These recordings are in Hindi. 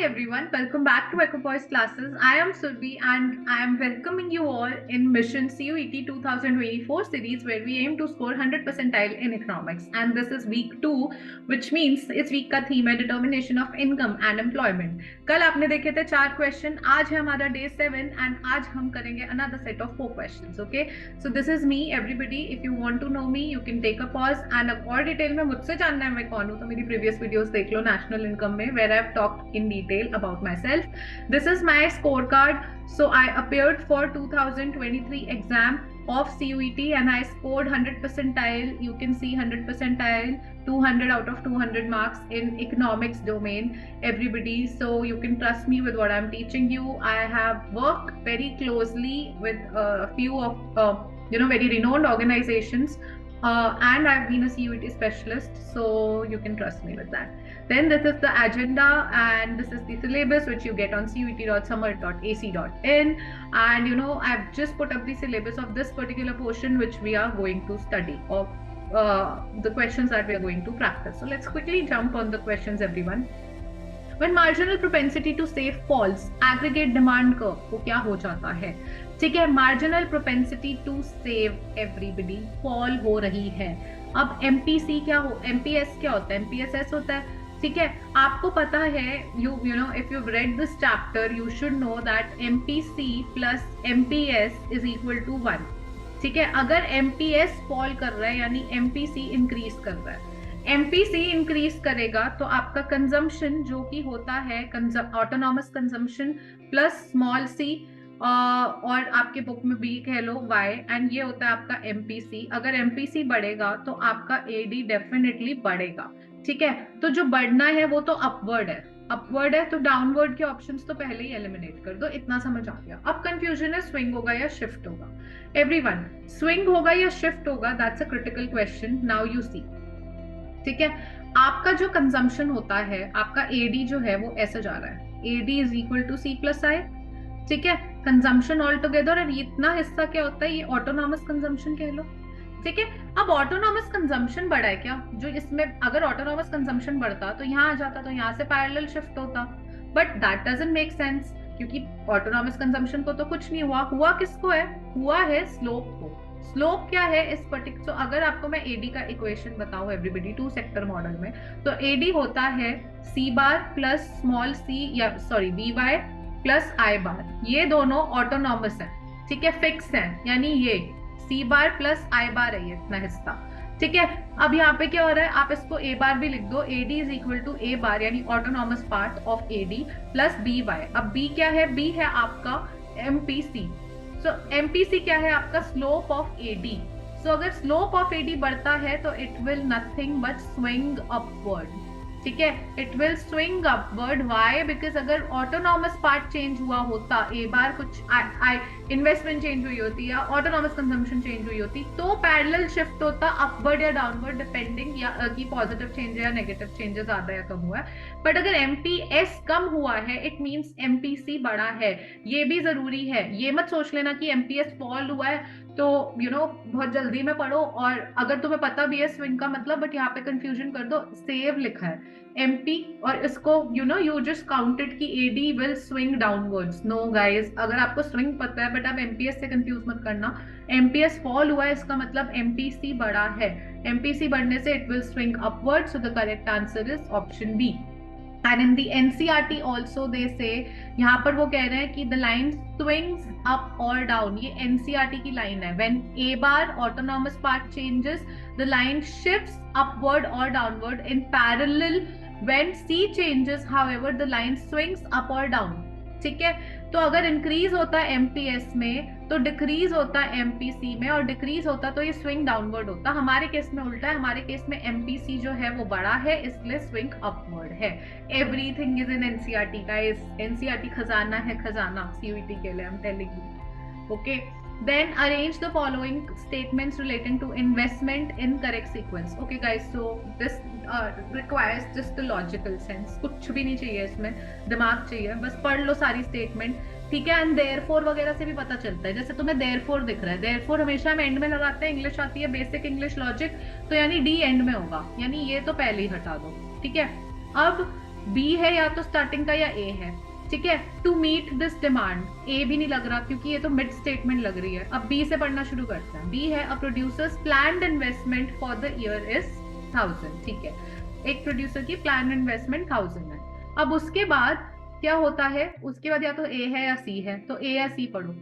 everyone, welcome back to Equipoise classes. I am Surbi and I am welcoming you all in Mission CUET 2024 series where we aim to score 100 percentile in economics. And this is week 2, which means इस week का theme है determination of income and employment. कल आपने देखे थे 4 क्वेश्चन, आज है हमारा day 7 and आज हम करेंगे another set of 4 questions. Okay, so this is me. Everybody, if you want to know me, you can take a pause and और डिटेल में मुझसे जानना है मैं कौन हूँ तो मेरी प्रीवियस वीडियोस देख लो नेशनल इनकम में where I've talked in detail about myself. This is my scorecard. So I appeared for 2023 exam of CUET and I scored 100 percentile. You can see 100 percentile, 200 out of 200 marks in economics domain, everybody. So you can trust me with what I'm teaching you. I have worked very closely with a few of very renowned organizations. And I've been a CUET specialist, so you can trust me with that. Then this is the agenda and this is the syllabus which you get on cuet.summer.ac.in, and I've just put up the syllabus of this particular portion which we are going to study, of the questions that we are going to practice. So let's quickly jump on the questions, everyone. When marginal propensity to save falls, aggregate demand curve को क्या हो जाता है? ठीक है, marginal propensity to save everybody fall हो रही है. अब एमपीसी क्या हो, एमपीएस क्या होता है, एमपीएसएस होता है. ठीक है, आपको पता है, you know if you read this chapter you should know that MPC plus MPS is equal to 1. ठीक है, अगर एमपीएस फॉल कर रहा है यानी एमपीसी इंक्रीज कर रहा है. एमपीसी इंक्रीज करेगा तो आपका कंजम्पशन जो कि होता है autonomous consumption plus small C और आपके बुक में बी कह लो वाई, एंड ये होता है आपका एमपीसी. अगर एमपीसी बढ़ेगा तो आपका एडी डेफिनेटली बढ़ेगा. ठीक है, तो जो बढ़ना है वो तो अपवर्ड है, अपवर्ड है तो डाउनवर्ड के ऑप्शंस तो पहले ही एलिमिनेट कर दो. इतना समझ आ गया. अब कंफ्यूजन है स्विंग होगा या शिफ्ट होगा. एवरीवन, स्विंग होगा या शिफ्ट होगा, that's a critical question. Now you see. ठीक है, आपका जो कंजम्पशन होता है, आपका एडी जो है वो ऐसे जा रहा है, AD is equal to C plus I. ठीक है, कंजम्पशन ऑल टुगेदर, और इतना हिस्सा क्या होता है, ये ऑटोनॉमस कंजम्पशन कह लो. ठीक है, अब ऑटोनॉमस कंजम्पशन बढ़ा है क्या, जो इसमें अगर ऑटोनॉमस कंजम्पशन बढ़ता तो यहाँ आ जाता, तो यहाँ से पैरेलल शिफ्ट होता, but that doesn't make sense क्योंकि ऑटोनॉमस कंजम्पशन को तो कुछ नहीं हुआ. हुआ किसको है, हुआ है स्लोप को. स्लोप क्या है इस पर्टिकुलर, तो अगर आपको मैं एडी का इक्वेशन बताऊं एवरीबडी 2 सेक्टर मॉडल में, तो एडी होता है सी बार प्लस स्मॉल सी या सॉरी वी वाई प्लस आई बार. ये दोनों ऑटोनॉमस है. ठीक है, फिक्स है, यानी ये सी बार प्लस आई बार है ये इतना हिस्सा. ठीक है, अब यहाँ पे क्या हो रहा है, आप इसको ए बार भी लिख दो, AD is equal to A bar यानी autonomous part of AD plus B Y. अब बी क्या है, बी है आपका एमपीसी. सो एमपीसी क्या है आपका, स्लोप ऑफ एडी. सो अगर स्लोप ऑफ एडी बढ़ता है तो it will nothing but swing upward. ठीक है, it will swing upward. Why, because अगर ऑटोनॉमस पार्ट चेंज हुआ होता, ए बार कुछ इन्वेस्टमेंट चेंज हुई होती या ऑटोनॉमस कंजम्पशन चेंज हुई होती तो पैरेलल शिफ्ट होता अपवर्ड या डाउनवर्ड डिपेंडिंग या कि पॉजिटिव चेंज या नेगेटिव चेंजेस ज्यादा या कम हुआ है. बट अगर एमपीएस कम हुआ है इट मींस एमपीसी बढ़ा है. ये भी जरूरी है, ये मत सोच लेना कि एमपीएस फॉल हुआ है तो बहुत जल्दी में पढ़ो और अगर तुम्हें पता भी है स्विंग का मतलब, बट यहाँ पे कंफ्यूजन कर दो, सेव लिखा है एमपी और इसको यू जस्ट काउंटेड कि AD will swing downwards. No guys, अगर आपको स्विंग पता है बट आप एमपीएस से कंफ्यूज मत करना. एमपीएस फॉल हुआ है इसका मतलब एमपीसी बढ़ा है. एमपीसी बढ़ने से it will swing upward. So the correct answer is option B. And in the NCERT also they say, यहाँ पर वो कह रहे हैं कि the line swings up or down. ये NCERT की लाइन है. When A bar autonomous part changes, the line shifts upward or downward in parallel. When C changes, however, the line swings up or down. ठीक है, तो अगर इंक्रीज होता है एमपीएस में तो डिक्रीज होता है एमपीसी में, और डिक्रीज होता तो ये स्विंग डाउनवर्ड होता. हमारे केस में उल्टा है, हमारे केस में एमपीसी जो है वो बड़ा है इसलिए स्विंग अपवर्ड है. Everything is in NCERT guys. NCERT खजाना है, खजाना सीयूईटी के लिए, I am telling you. Okay, then arrange the following statements relating to investment in correct sequence. Okay guys, so this requires just the logical sense. कुछ भी नहीं चाहिए इसमें, दिमाग चाहिए, बस पढ़ लो सारी स्टेटमेंट. ठीक है, एंड देयरफॉर वगैरह से भी पता चलता है. जैसे तुम्हें देयरफॉर दिख रहा है, देयरफॉर हमेशा हम एंड में लगाते हैं, इंग्लिश आती है बेसिक इंग्लिश लॉजिक, तो यानी डी एंड में होगा, यानी ये तो पहले ही हटा दो. ठीक है, अब बी है या तो स्टार्टिंग का या ए है, ठीक है। टू मीट दिस डिमांड, ए भी नहीं लग रहा क्योंकि ये तो मिड स्टेटमेंट लग रही है। अब बी से पढ़ना शुरू करते हैं। बी है a producers planned investment for the year is 1000, ठीक है। एक प्रोड्यूसर की प्लान इन्वेस्टमेंट 1000 है। अब उसके बाद क्या होता है, उसके बाद या तो ए है या सी है, तो ए या सी पढ़ो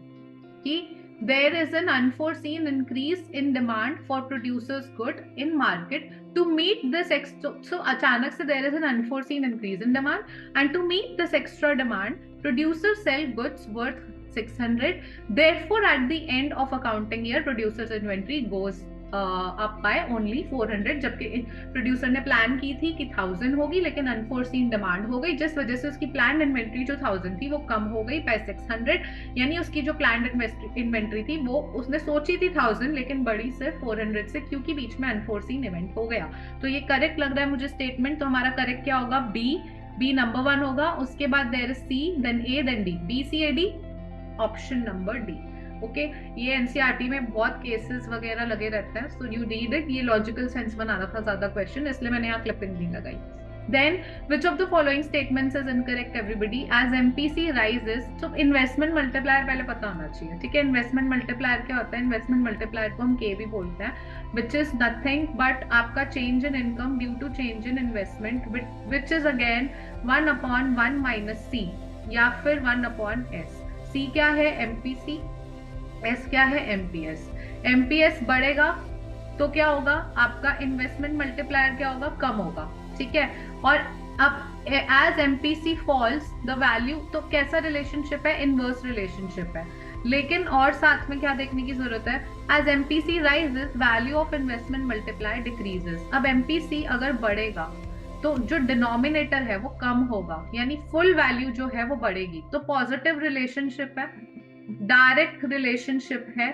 कि there is an unforeseen increase in demand for producers good in market to meet this so अचानक से there is an unforeseen increase in demand and to meet this extra demand producers sell goods worth 600, therefore at the end of accounting year producers inventory goes up by only 400, जबकि प्रोड्यूसर ने प्लान की थी कि 1000 होगी लेकिन अनफोर्सीन डिमांड हो गई, जिस वजह से उसकी प्लान इन्वेंट्री जो 1000 थी वो कम हो गई बाय 600, यानी उसकी जो प्लान इन्वेंट्री थी वो उसने सोची थी 1000 लेकिन बड़ी सिर्फ 400 से, क्योंकि बीच में अनफोर्सीन इवेंट हो गया। तो ये करेक्ट लग रहा है मुझे स्टेटमेंट, तो हमारा करेक्ट क्या होगा, बी नंबर 1 होगा। उसके बाद there is C, then A, then D, B C A D, option number D. Okay, ये एनसीईआरटी में बहुत केसेस वगैरह लगे रहते हैं, सो यू रीड इट। ये लॉजिकल सेंस बनाना था ज्यादा क्वेश्चन, इसलिए मैंने यहाँ क्लिपिंग नहीं लगाई। Then, which of the following statements is incorrect everybody? As MPC rises, तो इन्वेस्टमेंट मल्टीप्लायर पहले पता होना चाहिए, ठीक है। इन्वेस्टमेंट मल्टीप्लायर क्या होता है? इन्वेस्टमेंट मल्टीप्लायर को हम के भी बोलते हैं, which is nothing but आपका change in income due to change in investment, which is again 1/1 minus C या फिर 1/S। C क्या है? MPC, S क्या है? MPS। MPS बढ़ेगा तो क्या होगा? आपका इन्वेस्टमेंट मल्टीप्लायर क्या होगा? कम होगा, ठीक है। और अब as MPC falls the value, तो कैसा रिलेशनशिप है? इनवर्स रिलेशनशिप है। लेकिन और साथ में क्या देखने की जरूरत है? As MPC rises value of investment multiplier decreases. अब एमपीसी अगर बढ़ेगा तो जो डिनोमिनेटर है वो कम होगा, यानी फुल वैल्यू जो है वो बढ़ेगी, तो पॉजिटिव रिलेशनशिप है, डायरेक्ट रिलेशनशिप है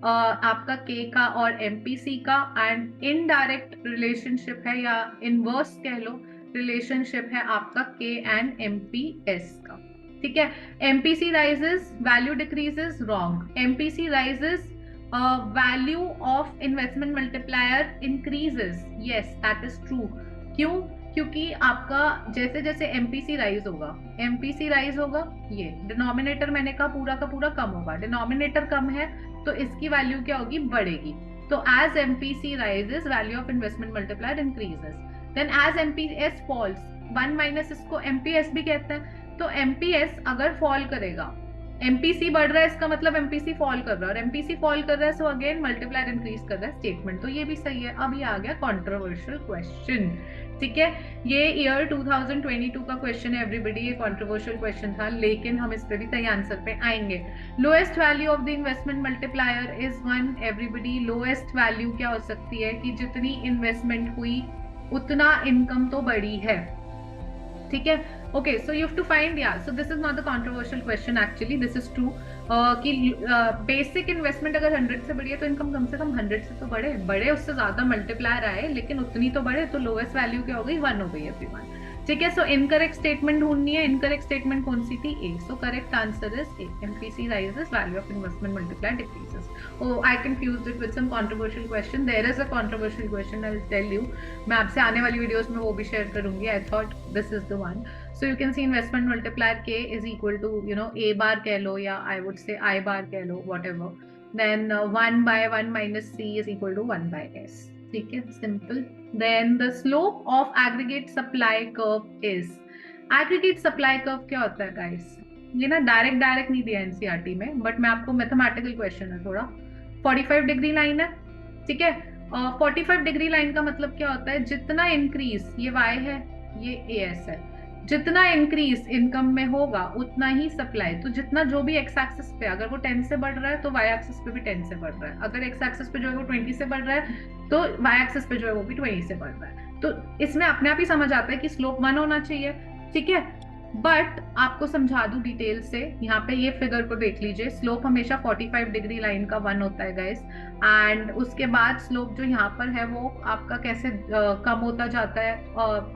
आपका के का और एमपीसी का, एंड इनडायरेक्ट रिलेशनशिप है या इनवर्स कह लो रिलेशनशिप है आपका के एंड एमपीएस का, ठीक है। MPC rises value decreases, wrong. MPC rises value of investment multiplier increases, yes that is true. क्यों? क्योंकि आपका जैसे जैसे एमपीसी राइज होगा ये डिनोमिनेटर मैंने कहा पूरा का पूरा कम होगा, डिनोमिनेटर कम है तो इसकी वैल्यू क्या होगी? बढ़ेगी। तो as MPC rises value of investment multiplier increases. Then as MPS falls, 1 minus इसको एमपीएस भी कहते हैं, तो एमपीएस अगर फॉल करेगा, एमपीसी बढ़ रहा है इसका मतलब एमपीसी फॉल कर रहा है, और एमपीसी फॉल कर रहा है सो अगेन मल्टीप्लायर इंक्रीज कर रहा है स्टेटमेंट, तो ये भी सही है। अब ये आ गया कंट्रोवर्शियल क्वेश्चन, ठीक है। ये ईयर 2022 का क्वेश्चन है एवरीबॉडी, ये कंट्रोवर्शियल क्वेश्चन था लेकिन हम इस पे भी सही आंसर पे आएंगे। Lowest value of the investment multiplier is 1 everybody. Lowest value क्या हो सकती है कि जितनी इन्वेस्टमेंट हुई उतना इनकम तो बढ़ी है, ठीक है। Okay, so you have to find, yeah, so this is not the controversial question actually, this is true कि बेसिक इन्वेस्टमेंट अगर 100 से बढ़ी है तो इनकम कम से कम 100 से तो बढ़े, उससे ज्यादा मल्टीप्लायर आए लेकिन उतनी तो बढ़े, तो लोएस्ट वैल्यू क्या हो गई? 1 हो गई एवरीवन, ठीक है। सो इनकरेक्ट स्टेटमेंट ढूंढनी है, इनकरेक्ट स्टेटमेंट कौन सी थी? A. So correct answer is A, MPC rises value of investment multiplier decreases. Oh, I confused it with some controversial question. There is a controversial question, I'll tell you. मैं आपसे आने वाली वीडियोस में वो भी शेयर करूंगी. I thought this is the one. So you can see investment multiplier K is equal to, you know, A bar कह लो या I would say I bar कह लो, whatever. Then 1 by 1 minus C is equal to 1 by S. ठीक है, simple. Then the slope of aggregate supply curve is. Aggregate supply curve क्या होता है guys? ये ना डायरेक्ट नहीं दिया एनसीईआरटी में, बट मैं आपको मैथमेटिकल क्वेश्चन है थोड़ा। 45 डिग्री लाइन है, ठीक है। 45 डिग्री लाइन का मतलब क्या होता है? जितना इंक्रीज, ये वाई है, ये एएस है, जितना इंक्रीज इनकम में होगा उतना ही सप्लाई। तो जितना जो भी एक्स एक्सिस पे अगर वो 10 से बढ़ रहा है तो वाई एक्सिस पे भी 10 से बढ़ रहा है, अगर एक्स एक्सिस पे जो है वो 20 से बढ़ रहा है तो वाई एक्सिस पे जो है वो भी 20 से बढ़ रहा है। तो इसमें अपने आप ही समझ आता है कि स्लोप 1 होना चाहिए, ठीक है। बट आपको समझा दूं डिटेल से, यहाँ पे ये फिगर को देख लीजिए, स्लोप हमेशा 45 डिग्री लाइन का 1 होता है गाइस, एंड उसके बाद स्लोप जो यहाँ पर है वो आपका कैसे कम होता जाता है,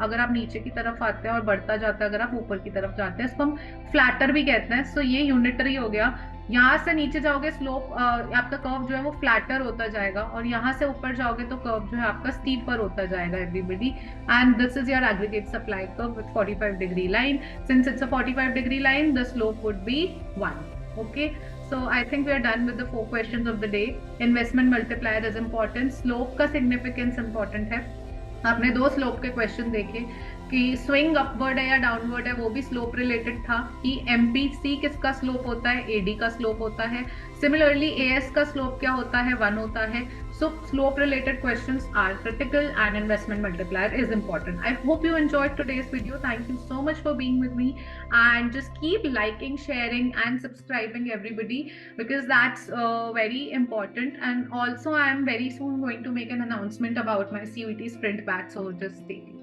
अगर आप नीचे की तरफ आते हैं और बढ़ता जाता है अगर आप ऊपर की तरफ जाते हैं, इसको हम फ्लैटर भी कहते हैं। सो ये यूनिटरी हो गया, यहाँ से नीचे जाओगे स्लोप आपका कर्व जो है वो फ्लैटर होता जाएगा, और यहाँ से ऊपर जाओगे तो कर्व जो है आपका स्टीपर होता जाएगा everybody. And this is your aggregate supply curve with 45 degree line. Since it's a 45 degree line, the slope would be 1. Okay, so I think we are done with the 4 questions of the day. Investment multiplier is important. Slope का significance important है. आपने 2 स्लोप के क्वेश्चन देखे कि स्विंग अपवर्ड है या डाउनवर्ड है, वो भी स्लोप रिलेटेड था. कि एमपीसी किसका स्लोप होता है, एडी का स्लोप होता है. सिमिलरली एएस का स्लोप क्या होता है, 1 होता है. So slope related questions are critical and investment multiplier is important. I hope you enjoyed today's video. Thank you so much for being with me, and just keep liking, sharing and subscribing everybody, because that's very important. And also I am very soon going to make an announcement about my CUET sprint batch, so just stay tuned.